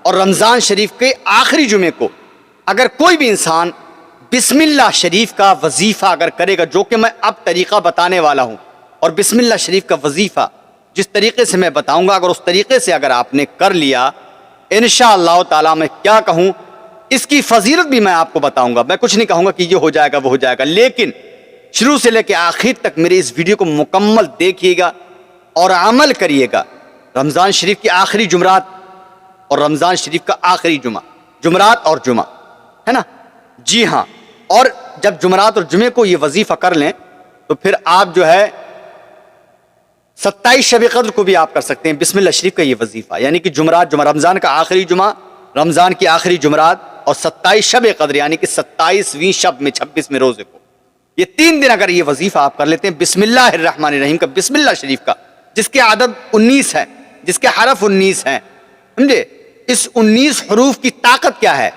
اور رمضان شریف کے آخری جمعے کو اگر کوئی بھی انسان بسم اللہ شریف کا وظیفہ اگر کرے گا، جو کہ میں اب طریقہ بتانے والا ہوں، اور بسم اللہ شریف کا وظیفہ جس طریقے سے میں بتاؤں گا، اگر اس طریقے سے اگر آپ نے کر لیا، انشاءاللہ تعالیٰ میں کیا کہوں، اس کی فضیلت بھی میں آپ کو بتاؤں گا۔ میں کچھ نہیں کہوں گا کہ یہ ہو جائے گا وہ ہو جائے گا، لیکن شروع سے لے کے آخر تک میرے اس ویڈیو کو مکمل دیکھیے گا اور عمل کریے گا۔ رمضان شریف کی آخری جمعرات اور رمضان شریف کا آخری جمعہ، جمعرات اور جمعہ ہے نا، جی ہاں، اور جب جمعرات اور جمعے کو یہ وظیفہ کر لیں تو پھر آپ جو ہے 27 شب قدر کو بھی آپ کر سکتے ہیں بسم اللہ شریف کا یہ وظیفہ، یعنی کہ جمعرات، رمضان کا آخری جمعہ، رمضان کی آخری جمعرات اور 27 شب قدر، یعنی کہ 27ویں شب میں 26ویں روزے کو، یہ 3 دن اگر یہ وظیفہ آپ کر لیتے ہیں بسم اللہ الرحمن الرحیم کا، بسم اللہ شریف کا، جس کے عدد 19 ہے، جس کے حرف 19 ہیں، سمجھے؟ اس 19 حروف کی طاقت کیا ہے،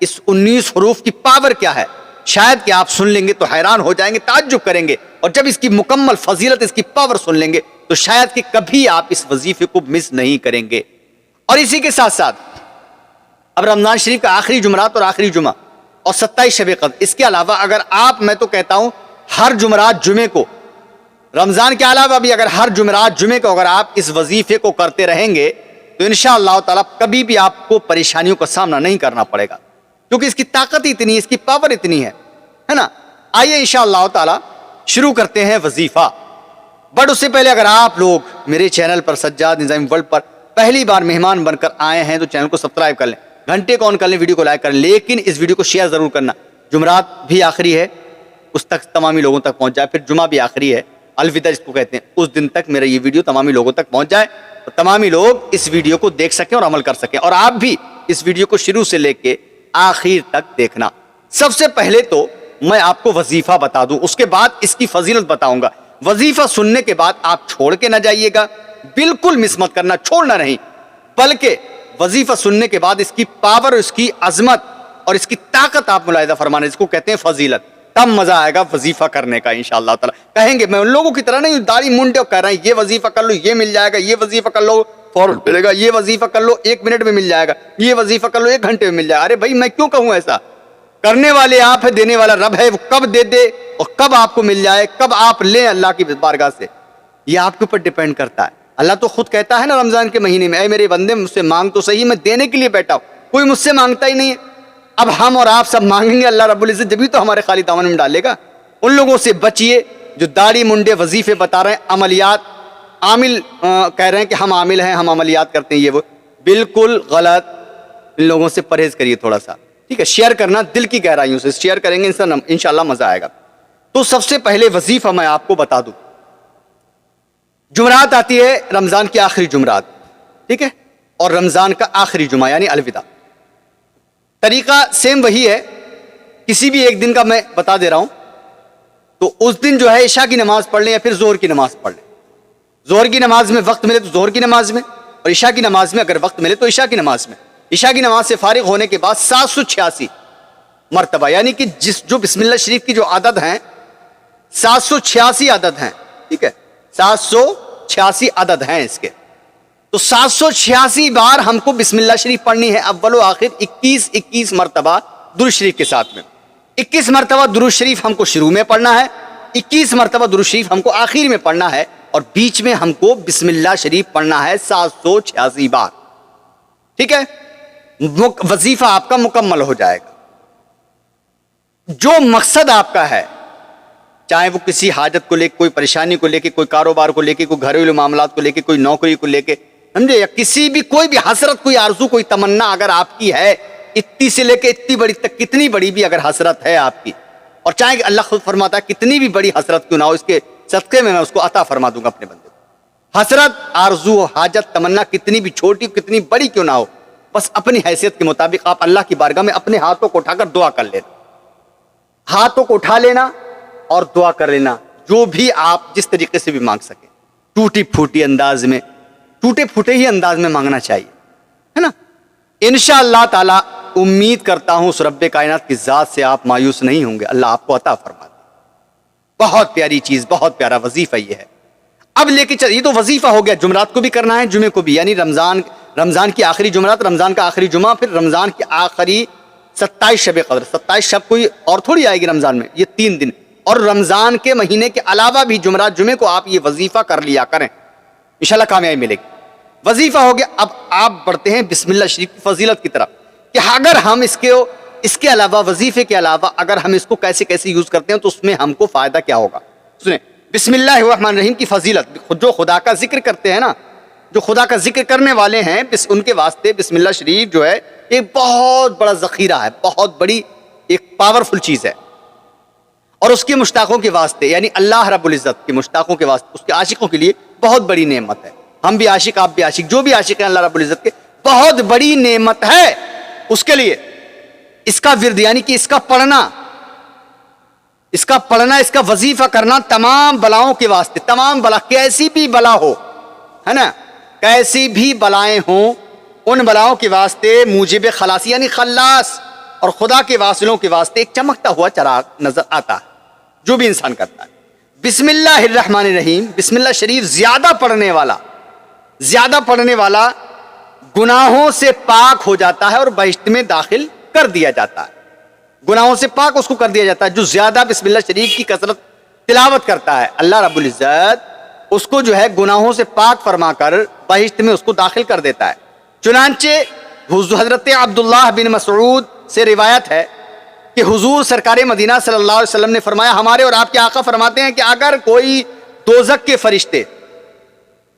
اس 19 حروف کی پاور کیا ہے، شاید کہ آپ سن لیں گے تو حیران ہو جائیں گے، تعجب کریں گے، اور جب اس کی مکمل فضیلت، اس کی پاور سن لیں گے تو شاید کہ کبھی آپ اس وظیفے کو مس نہیں کریں گے۔ اور اسی کے ساتھ ساتھ اب رمضان شریف کا آخری جمعرات اور آخری جمعہ اور 27 شب قدر، اس کے علاوہ اگر آپ، میں تو کہتا ہوں ہر جمعرات جمعے کو، رمضان کے علاوہ بھی اگر ہر جمعرات جمعے کو اگر آپ اس وظیفے کو کرتے رہیں گے تو انشاءاللہ تعالیٰ کبھی بھی آپ کو پریشانیوں کا سامنا نہیں کرنا پڑے گا، کیونکہ اس کی طاقت اتنی، اس کی پاور اتنی ہے نا۔ آئیے انشاءاللہ تعالیٰ شروع کرتے ہیں وظیفہ، بٹ اس سے پہلے اگر آپ لوگ میرے چینل پر سجاد نظامی ورلڈ پر پہلی بار مہمان بن کر آئے ہیں تو چینل کو سبسکرائب کر لیں، گھنٹے کو آن کر لیں، ویڈیو کو لائک کر لیں، لیکن اس ویڈیو کو شیئر ضرور کرنا۔ جمعرات بھی آخری ہے، اس تک تمامی لوگوں تک پہنچ جائے، پھر جمعہ بھی آخری ہے، الوداع اس کو کہتے ہیں، اس دن تک میرا یہ ویڈیو تمامی لوگوں تک پہنچ جائے اور تمامی لوگ اس ویڈیو کو دیکھ سکیں اور عمل کر سکیں، اور آپ بھی اس ویڈیو کو شروع سے لے کے آخر تک دیکھنا۔ سب سے پہلے تو میں آپ کو وظیفہ بتا دوں، اس کے بعد اس کی فضیلت بتاؤں گا۔ وظیفہ سننے کے بعد آپ چھوڑ کے نہ جائیے گا، بالکل مس مت کرنا، چھوڑنا نہیں، بلکہ وظیفہ سننے کے بعد اس کی پاور، اس کی عظمت اور اس کی طاقت آپ ملاحظہ فرمانا، اس کو کہتے ہیں فضیلت، تب مزہ آئے گا وظیفہ کرنے کا انشاءاللہ تعالی۔ کہیں گے میں ان لوگوں کی طرح نہیں داڑھی منڈے کہہ رہا ہوں یہ وظیفہ کر لو یہ مل جائے گا، یہ وظیفہ کر لو فوراً ملے گا، یہ وظیفہ کر لو 1 منٹ میں مل جائے گا، یہ وظیفہ کر لو 1 گھنٹے میں مل جائے گا۔ ارے بھائی میں کیوں کہوں ایسا؟ کرنے والے آپ ہیں، دینے والا رب ہے، وہ کب دے دے اور کب آپ کو مل جائے، کب آپ لیں اللہ کی بارگاہ سے، یہ آپ کے اوپر ڈیپینڈ کرتا ہے۔ اللہ تو خود کہتا ہے نا رمضان کے مہینے میں، اے میرے بندے مجھ سے مانگ تو صحیح، میں دینے کے لیے بیٹھا ہوں، کوئی مجھ سے مانگتا ہی نہیں ہے۔ اب ہم اور آپ سب مانگیں گے، اللہ رب العزت جبھی تو ہمارے خالی دامن میں ڈالے گا۔ ان لوگوں سے بچیے جو داڑھی منڈے وظیفے بتا رہے ہیں، عملیات عامل کہہ رہے ہیں کہ ہم عامل ہیں، ہم عملیات کرتے ہیں، یہ وہ بالکل غلط۔ ان لوگوں سے پرہیز کریے تھوڑا سا، ٹھیک ہے؟ شیئر کرنا دل کی گہرائیوں سے شیئر کریں گے، انشاءاللہ مزہ آئے گا۔ تو سب سے پہلے وظیفہ میں آپ کو بتا دوں، جمعرات آتی ہے رمضان کی آخری جمعرات، ٹھیک ہے، اور رمضان کا آخری جمعہ یعنی الوداع۔ طریقہ سیم وہی ہے، کسی بھی ایک دن کا میں بتا دے رہا ہوں۔ تو اس دن جو ہے عشاء کی نماز پڑھ لیں یا پھر ظہر کی نماز پڑھ لیں۔ ظہر کی نماز میں وقت ملے تو ظہر کی نماز میں، اور عشاء کی نماز میں اگر وقت ملے تو عشاء کی نماز میں۔ عشاء کی نماز سے فارغ ہونے کے بعد 786 مرتبہ، یعنی کہ جو بسم اللہ شریف کی جو عدد ہیں 786 عدد ہیں، ٹھیک ہے، 786 عدد ہیں اس کے، تو 786 بار ہم کو بسم اللہ شریف پڑھنی ہے، اول و آخر 21 مرتبہ درود شریف کے ساتھ میں۔ 21 مرتبہ درود شریف ہم کو شروع میں پڑھنا ہے، 21 مرتبہ درود شریف ہم کو آخر میں پڑھنا ہے، اور بیچ میں ہم کو بسم اللہ شریف پڑھنا ہے 786 بار، ٹھیک ہے؟ وظیفہ آپ کا مکمل ہو جائے گا۔ جو مقصد آپ کا ہے، چاہے وہ کسی حاجت کو لے کے، کوئی پریشانی کو لے کے، کوئی کاروبار کو لے کے، کوئی گھریلو معاملات کو لے کے، کوئی نوکری کو لے کے، سمجھے، یا کسی بھی کوئی بھی حسرت، کوئی آرزو، کوئی تمنا اگر آپ کی ہے، اتنی سے لے کے اتنی بڑی تک، کتنی بڑی بھی اگر حسرت ہے آپ کی، اور چاہے کہ اللہ خود فرماتا ہے کتنی بھی بڑی حسرت کیوں نہ ہو، اس کے صدقے میں اس کو عطا فرما دوں گا اپنے بندے کو۔ حسرت، آرزو، حاجت، تمنا کتنی بھی چھوٹی، کتنی بڑی کیوں نہ ہو، بس اپنی حیثیت کے مطابق آپ اللہ کی بارگاہ میں اپنے ہاتھوں کو اٹھا کر دعا کر لینا، ہاتھوں کو اٹھا لینا اور دعا کر لینا، جو بھی آپ جس طریقے سے بھی مانگ سکیں، ٹوٹی پھوٹی انداز میں، ٹوٹے پھوٹے ہی انداز میں مانگنا چاہیے، ہے نا۔ انشاءاللہ تعالی امید کرتا ہوں اس رب کائنات کی ذات سے آپ مایوس نہیں ہوں گے، اللہ آپ کو عطا فرما دے۔ بہت پیاری چیز، بہت پیارا وظیفہ یہ ہے۔ اب لے کے چل، یہ تو وظیفہ ہو گیا، جمعرات کو بھی کرنا ہے، جمعے کو بھی، یعنی رمضان رمضان کی آخری جمعرات، رمضان کا آخری جمعہ، پھر رمضان کی آخری 27 شب قدر. 27 شب کوئی اور تھوڑی آئے گی رمضان میں، یہ 3 دن. اور رمضان کے مہینے کے علاوہ بھی جمعرات جمعے کو آپ یہ وظیفہ کر لیا کریں، انشاءاللہ کامیابی ملے گی. وظیفہ ہو گیا. اب آپ بڑھتے ہیں بسم اللہ شریف کی فضیلت کی طرف کہ اگر ہم اس کے علاوہ، وظیفے کے علاوہ اگر ہم اس کو کیسے کیسے یوز کرتے ہیں تو اس میں ہم کو فائدہ کیا ہوگا. سنیں، بسم اللہ الرحمن الرحیم کی فضیلت. جو خدا کا ذکر کرتے ہیں نا، جو خدا کا ذکر کرنے والے ہیں، ان کے واسطے بسم اللہ شریف جو ہے ایک بہت بڑا ذخیرہ ہے، بہت بڑی ایک پاورفل چیز ہے. اور اس کے مشتاقوں کے واسطے، یعنی اللہ رب العزت کے مشتاقوں کے واسطے، اس کے عاشقوں کے لیے بہت بڑی نعمت ہے. ہم بھی عاشق، آپ بھی عاشق، جو بھی عاشق ہیں اللہ رب العزت کے، بہت بڑی نعمت ہے اس کے لیے. اس کا ورد یعنی کہ اس کا پڑھنا، اس کا وظیفہ کرنا تمام بلاؤں کے واسطے، تمام بلا، کیسی بھی بلا ہو، ہے نا، کیسی بھی بلائیں ہوں، ان بلاؤں کے واسطے موجب خلاصی یعنی خلاص اور خدا کے واصلوں کے واسطے ایک چمکتا ہوا چراغ نظر آتا ہے جو بھی انسان کرتا ہے. بسم اللہ الرحمن الرحیم، بسم اللہ شریف زیادہ پڑھنے والا گناہوں سے پاک ہو جاتا ہے اور بہشت میں داخل کر دیا جاتا ہے. گناہوں سے پاک اس کو کر دیا جاتا ہے جو زیادہ بسم اللہ شریف کی کثرت تلاوت کرتا ہے. اللہ رب العزت اس کو جو ہے گناہوں سے پاک فرما کر بہشت میں اس کو داخل کر دیتا ہے. چنانچہ حضرت عبداللہ بن مسعود سے روایت ہے کہ حضور سرکار مدینہ صلی اللہ علیہ وسلم نے فرمایا، ہمارے اور آپ کے آقا فرماتے ہیں کہ اگر کوئی دوزخ کے فرشتے،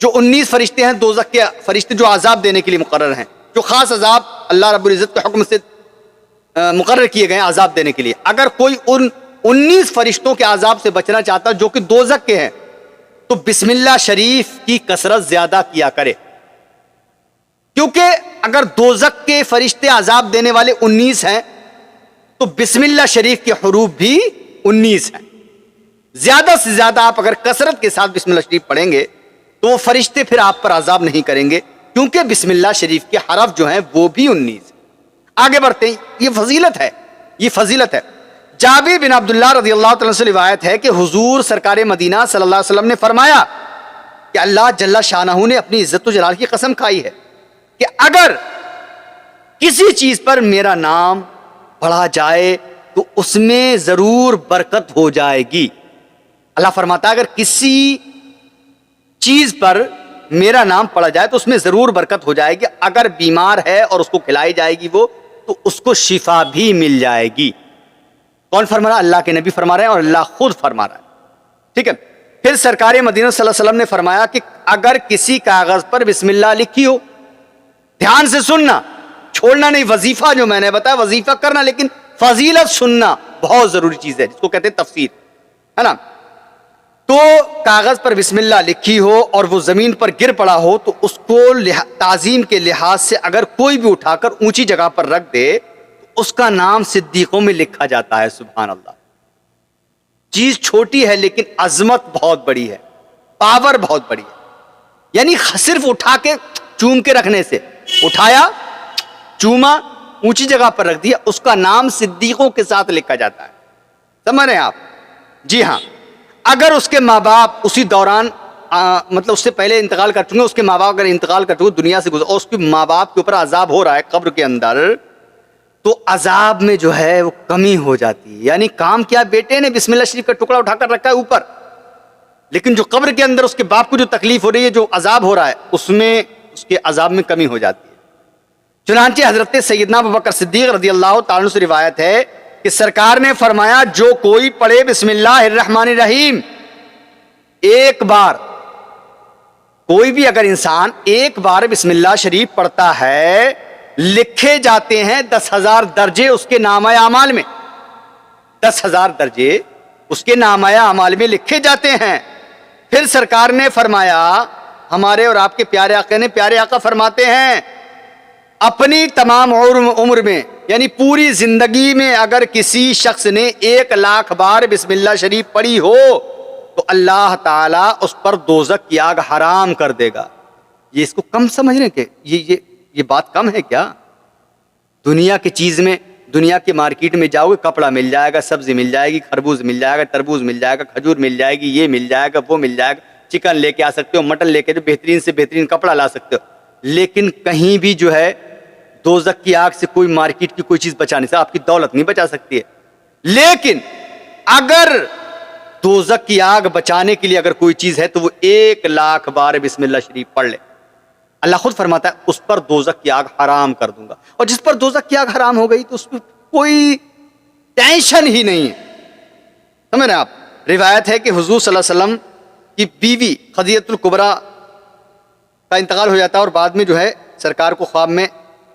جو 19 فرشتے ہیں دوزخ کے فرشتے جو عذاب دینے کے لیے مقرر ہیں، جو خاص عذاب اللہ رب العزت کے حکم سے مقرر کیے گئے ہیں عذاب دینے کے لیے، اگر کوئی ان 19 فرشتوں کے عذاب سے بچنا چاہتا جو کہ دوزخ کے ہیں تو بسم اللہ شریف کی کثرت زیادہ کیا کرے. کیونکہ اگر دوزخ کے فرشتے عذاب دینے والے 19 ہیں تو بسم اللہ شریف کے حروف بھی 19 ہیں. زیادہ سے زیادہ آپ اگر کثرت کے ساتھ بسم اللہ شریف پڑھیں گے تو وہ فرشتے پھر آپ پر عذاب نہیں کریں گے، کیونکہ بسم اللہ شریف کے حرف جو ہیں وہ بھی 19 ہیں. آگے بڑھتے ہیں، یہ فضیلت ہے. جابر بن عبداللہ رضی اللہ تعالیٰ سے روایت ہے کہ حضور سرکار مدینہ صلی اللہ علیہ وسلم نے فرمایا کہ اللہ جل شانہ نے اپنی عزت و جلال کی قسم کھائی ہے کہ اگر کسی چیز پر میرا نام پڑھا جائے تو اس میں ضرور برکت ہو جائے گی. اللہ فرماتا ہے اگر کسی چیز پر میرا نام پڑھا جائے تو اس میں ضرور برکت ہو جائے گی. اگر بیمار ہے اور اس کو کھلائی جائے گی وہ، تو اس کو شفا بھی مل جائے گی. کون فرما رہا ہے؟ اللہ کے نبی فرما رہے ہیں اور اللہ خود فرما رہا ہے. ٹھیک ہے. پھر سرکار مدینہ صلی اللہ علیہ وسلم نے فرمایا کہ اگر کسی کاغذ پر بسم اللہ لکھی ہو، دھیان سے سننا، چھوڑنا نہیں. وظیفہ جو میں نے بتایا وظیفہ کرنا، لیکن فضیلت سننا بہت ضروری چیز ہے جس کو کہتے ہیں تفسیر، ہے نا. تو کاغذ پر بسم اللہ لکھی ہو اور وہ زمین پر گر پڑا ہو تو اس کو تعظیم کے لحاظ سے اگر کوئی بھی اٹھا کر اونچی جگہ پر رکھ دے تو اس کا نام صدیقوں میں لکھا جاتا ہے. سبحان اللہ. چیز چھوٹی ہے لیکن عظمت بہت بڑی ہے، پاور بہت بڑی ہے. یعنی صرف اٹھا کے چوم کے رکھنے سے، اٹھایا، چوما، اونچی جگہ پر رکھ دیا، اس کا نام صدیقوں کے ساتھ لکھا جاتا ہے. سمجھ رہے ہیں آپ؟ جی ہاں. اگر اس کے ماں باپ اسی دوران مطلب اس سے پہلے انتقال کر چکے، اس کے ماں باپ اگر انتقال کر چکے دنیا سے گزر، اور اس کے ماں باپ کے اوپر عذاب ہو رہا ہے قبر کے اندر، تو عذاب میں جو ہے وہ کمی ہو جاتی ہے. یعنی کام کیا، بیٹے نے بسم اللہ شریف کا ٹکڑا اٹھا کر رکھا ہے اوپر، لیکن جو قبر کے اندر اس کے باپ کو جو تکلیف ہو رہی ہے، جو عذاب ہو رہا ہے، اس میں اس کے عذاب میں کمی ہو جاتی ہے. چنانچہ حضرت سیدنا ابوبکر صدیق رضی اللہ تعالیٰ سے روایت ہے کہ سرکار نے فرمایا جو کوئی پڑھے بسم اللہ الرحمن الرحیم ایک بار، کوئی بھی اگر انسان ایک بار بسم اللہ شریف پڑھتا ہے، لکھے جاتے ہیں 10,000 درجے اس کے نامہ اعمال میں. 10,000 درجے اس کے نامہ اعمال میں لکھے جاتے ہیں. پھر سرکار نے فرمایا، ہمارے اور آپ کے پیارے آقا نے، پیارے آقا فرماتے ہیں اپنی تمام عمر میں، یعنی پوری زندگی میں اگر کسی شخص نے 1,00,000 بار بسم اللہ شریف پڑھی ہو تو اللہ تعالیٰ اس پر دوزخ کی آگ حرام کر دے گا. یہ اس کو کم سمجھ رہے کہ یہ بات کم ہے کیا؟ دنیا کی چیز میں، دنیا کے مارکیٹ میں جاؤ گے، کپڑا مل جائے گا، سبزی مل جائے گی، خربوز مل جائے گا، تربوز مل جائے گا، کھجور مل جائے گی، یہ مل جائے گا، وہ مل جائے گا، چکن لے کے آ سکتے ہو، مٹن لے کے جو بہترین سے بہترین کپڑا لا سکتے ہو. لیکن کہیں بھی جو ہے دوزخ کی آگ سے کوئی مارکیٹ کی کوئی چیز بچا نہیں سکتی، آپ کی دولت نہیں بچا سکتی ہے. لیکن اگر دوزخ کی آگ بچانے کے لیے اگر کوئی چیز ہے تو وہ 1,00,000 بار بسم اللہ شریف پڑھ لے. اللہ خود فرماتا ہے اس پر دوزخ کی آگ حرام کر دوں گا. اور جس پر دوزخ کی آگ حرام ہو گئی تو اس میں کوئی ٹینشن ہی نہیں ہے. سمجھ رہے ہیں آپ؟ روایت ہے کہ حضور صلی اللہ علیہ وسلم کی بیوی خدیجہ الکبریٰ کا انتقال ہو جاتا ہے، اور بعد میں جو ہے سرکار کو خواب میں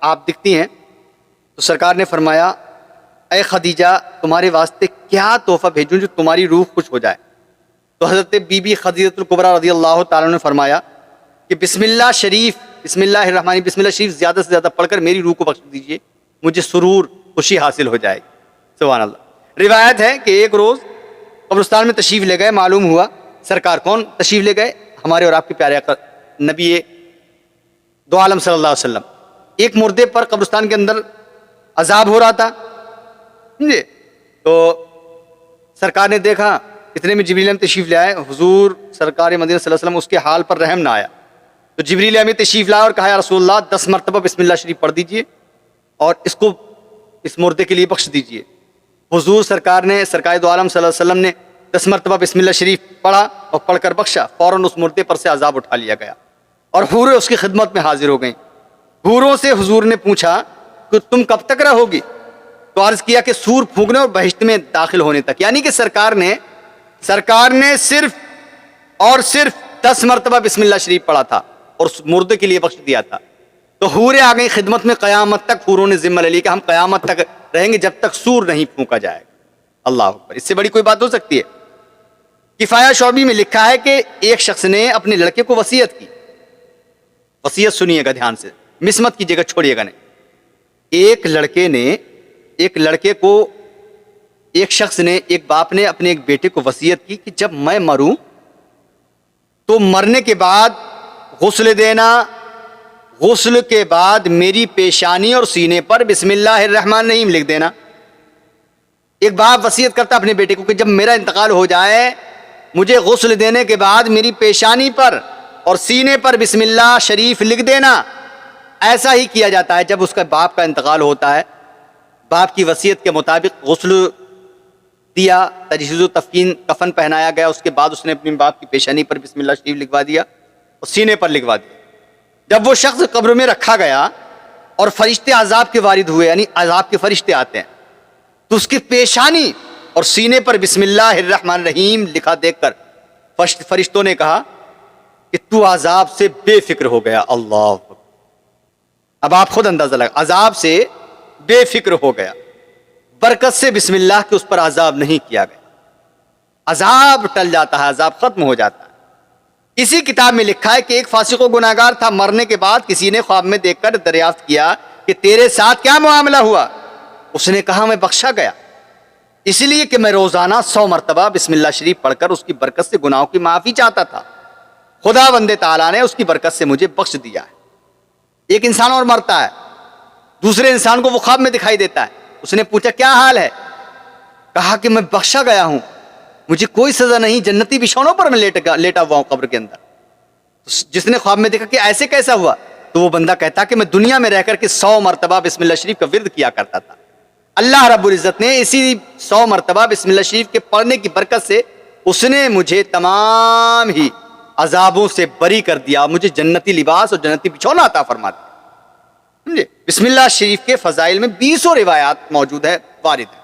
آپ دکھتی ہیں تو سرکار نے فرمایا اے خدیجہ تمہارے واسطے کیا تحفہ بھیجوں جو تمہاری روح خوش ہو جائے. تو حضرت بی بی خدیجہ الکبریٰ رضی اللہ تعالیٰ نے فرمایا کہ بسم اللہ شریف، بسم اللہ الرحمن، بسم اللہ شریف زیادہ سے زیادہ پڑھ کر میری روح کو بخش دیجئے، مجھے سرور خوشی حاصل ہو جائے گی. سبحان اللہ. روایت ہے کہ ایک روز قبرستان میں تشریف لے گئے، معلوم ہوا سرکار کون تشریف لے گئے؟ ہمارے اور آپ کے پیارے آقا نبی دو عالم صلی اللہ علیہ وسلم. ایک مردے پر قبرستان کے اندر عذاب ہو رہا تھا، سمجھے؟ تو سرکار نے دیکھا، اتنے میں جبریل امین تشریف لے آئے. حضور سرکار مدینہ صلی اللہ علیہ وسلم اس کے حال پر رحم نہ آیا تو جبریل امین تشریف لائے اور کہا یا رسول اللہ 10 مرتبہ بسم اللہ شریف پڑھ دیجئے اور اس کو اس مردے کے لیے بخش دیجئے. حضور سرکار نے سرکار دو عالم صلی اللہ علیہ وسلم نے 10 مرتبہ بسم اللہ شریف پڑھا اور پڑھ کر بخشا. فوراً اس مردے پر سے عذاب اٹھا لیا گیا اور حوریں اس کی خدمت میں حاضر ہو گئیں. حوروں سے حضور نے پوچھا کہ تم کب تک رہو گی؟ تو عرض کیا کہ سور پھونکنے اور بہشت میں داخل ہونے تک. یعنی کہ سرکار نے صرف اور صرف 10 مرتبہ بسم اللہ شریف پڑھا تھا اور اس مردے کے لیے بخش دیا تھا. تو حوریں آ گئی خدمت میں، قیامت تک حوروں نے ذمہ لے لی کہ ہم قیامت تک رہیں گے جب تک سور نہیں پھونکا جائے گا. اللہ اکبر. اس سے بڑی کوئی بات ہو سکتی ہے؟ کفایہ شعبی میں لکھا ہے کہ ایک شخص نے اپنے لڑکے کو وصیت کی. وصیت سنیے گا دھیان سے، مس مت کیجیے گا، چھوڑیے گا نہیں. ایک باپ نے اپنے ایک بیٹے کو وصیت کی کہ جب میں مروں تو مرنے کے بعد غسل دینا، غسل کے بعد میری پیشانی اور سینے پر بسم اللہ الرحمن الرحیم لکھ دینا. ایک باپ وصیت کرتا اپنے بیٹے کو کہ جب میرا انتقال ہو جائے مجھے غسل دینے کے بعد میری پیشانی پر اور سینے پر بسم اللہ شریف لکھ دینا. ایسا ہی کیا جاتا ہے جب اس کا باپ کا انتقال ہوتا ہے. باپ کی وصیت کے مطابق غسل دیا، تجہیز و تفکین کفن پہنایا گیا، اس کے بعد اس نے اپنے باپ کی پیشانی پر بسم اللہ شریف لکھوا دیا اور سینے پر لکھوا دیا. جب وہ شخص قبر میں رکھا گیا اور فرشتے عذاب کے وارد ہوئے، یعنی عذاب کے فرشتے آتے ہیں، تو اس کی پیشانی اور سینے پر بسم اللہ الرحمن الرحیم لکھا دیکھ کر فرشتوں نے کہا کہ تو عذاب سے بے فکر ہو گیا. اللہ اکبر. اب آپ خود اندازہ لگا، عذاب سے بے فکر ہو گیا، برکت سے بسم اللہ کے اس پر عذاب نہیں کیا گیا. عذاب ٹل جاتا ہے، عذاب ختم ہو جاتا ہے. اسی کتاب میں لکھا ہے کہ ایک فاسق و گناہگار تھا، مرنے کے بعد کسی نے خواب میں دیکھ کر دریافت کیا کہ تیرے ساتھ کیا معاملہ ہوا؟ اس نے کہا میں بخشا گیا اس لیے کہ میں روزانہ 100 مرتبہ بسم اللہ شریف پڑھ کر اس کی برکت سے گناہوں کی معافی چاہتا تھا. خدا بندے تعالیٰ نے اس کی برکت سے مجھے بخش دیا ہے. ایک انسان اور مرتا ہے، دوسرے انسان کو وہ خواب میں دکھائی دیتا ہے. اس نے پوچھا کیا حال ہے؟ کہا کہ میں بخشا گیا ہوں، مجھے کوئی سزا نہیں، جنتی بچھونوں پر میں لیٹا ہوا ہوں قبر کے اندر. جس نے خواب میں دیکھا کہ ایسے کیسا ہوا، تو وہ بندہ کہتا کہ میں دنیا میں رہ کر کے 100 مرتبہ بسم اللہ شریف کا ورد کیا کرتا تھا. اللہ رب العزت نے اسی 100 مرتبہ بسم اللہ شریف کے پڑھنے کی برکت سے اس نے مجھے تمام ہی عذابوں سے بری کر دیا، مجھے جنتی لباس اور جنتی بچھونا عطا فرما دیا. سمجھے؟ بسم اللہ شریف کے فضائل میں 20 روایات موجود ہے، وارد ہے.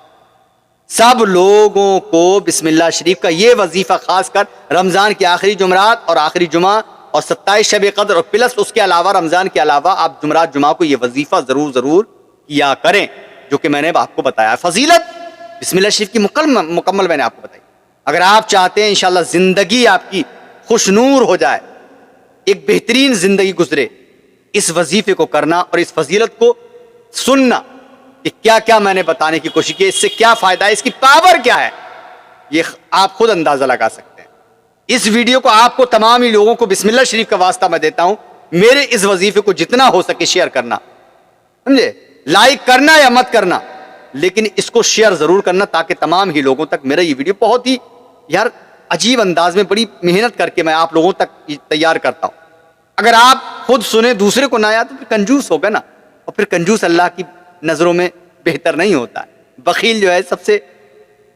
سب لوگوں کو بسم اللہ شریف کا یہ وظیفہ خاص کر رمضان کی آخری جمعرات اور آخری جمعہ اور 27 شب قدر اور پلس اس کے علاوہ رمضان کے علاوہ آپ جمعرات جمعہ کو یہ وظیفہ ضرور کیا کریں، جو کہ میں نے آپ کو بتایا. فضیلت بسم اللہ شریف کی مکمل میں نے آپ کو بتائی. اگر آپ چاہتے ہیں انشاءاللہ زندگی آپ کی خوش نور ہو جائے، ایک بہترین زندگی گزرے، اس وظیفے کو کرنا اور اس فضیلت کو سننا کہ کیا کیا میں نے بتانے کی کوشش کی، اس سے کیا فائدہ ہے، اس کی پاور کیا ہے، یہ آپ خود اندازہ لگا سکتے ہیں. اس ویڈیو کو آپ کو تمام ہی لوگوں کو بسم اللہ شریف کا واسطہ میں دیتا ہوں، میرے اس وظیفے کو جتنا ہو سکے شیئر کرنا. سمجھے؟ لائک کرنا یا مت کرنا، لیکن اس کو شیئر ضرور کرنا تاکہ تمام ہی لوگوں تک میرا یہ ویڈیو بہت ہی عجیب انداز میں بڑی محنت کر کے میں آپ لوگوں تک تیار کرتا ہوں. اگر آپ خود سنیں دوسرے کو نہ آیا تو پھر کنجوس ہوگا نا، اور پھر کنجوس اللہ کی نظروں میں بہتر نہیں ہوتا ہے۔ بخیل جو ہے سب سے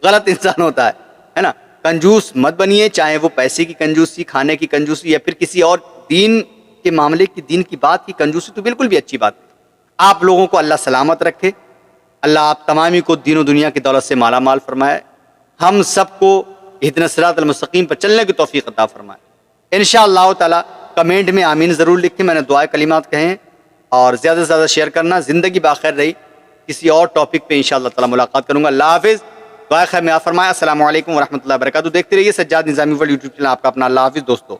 غلط انسان ہوتا ہے نا۔ کنجوس مت بنیے، چاہے وہ پیسے کی کنجوسی، کھانے کی کنجوسی، یا پھر کسی اور دین کے معاملے کی، دین کی بات کی کنجوسی، تو بالکل بھی اچھی بات نہیں۔ آپ لوگوں کو اللہ سلامت رکھے، اللہ آپ تمامی کو دین و دنیا کی دولت سے مالا مال فرمائے، ہم سب کو اہدنا الصراط المستقیم پر چلنے کی توفیق عطا فرمائے۔ انشاءاللہ تعالی کمنٹ میں آمین ضرور لکھیں، میں نے دعائے کلمات کہیں، اور زیادہ سے زیادہ شیئر کرنا۔ زندگی باخیر رہی، کسی اور ٹاپک پہ انشاءاللہ تعالی ملاقات کروں گا۔ اللہ حافظ، دعائے خیر میں آپ فرمائے۔ السلام علیکم ورحمۃ اللہ وبرکاتہ۔ دیکھتے رہیے سجاد نظامی ورلڈ یوٹیوب چینل، آپ کا اپنا۔ اللہ حافظ دوستو۔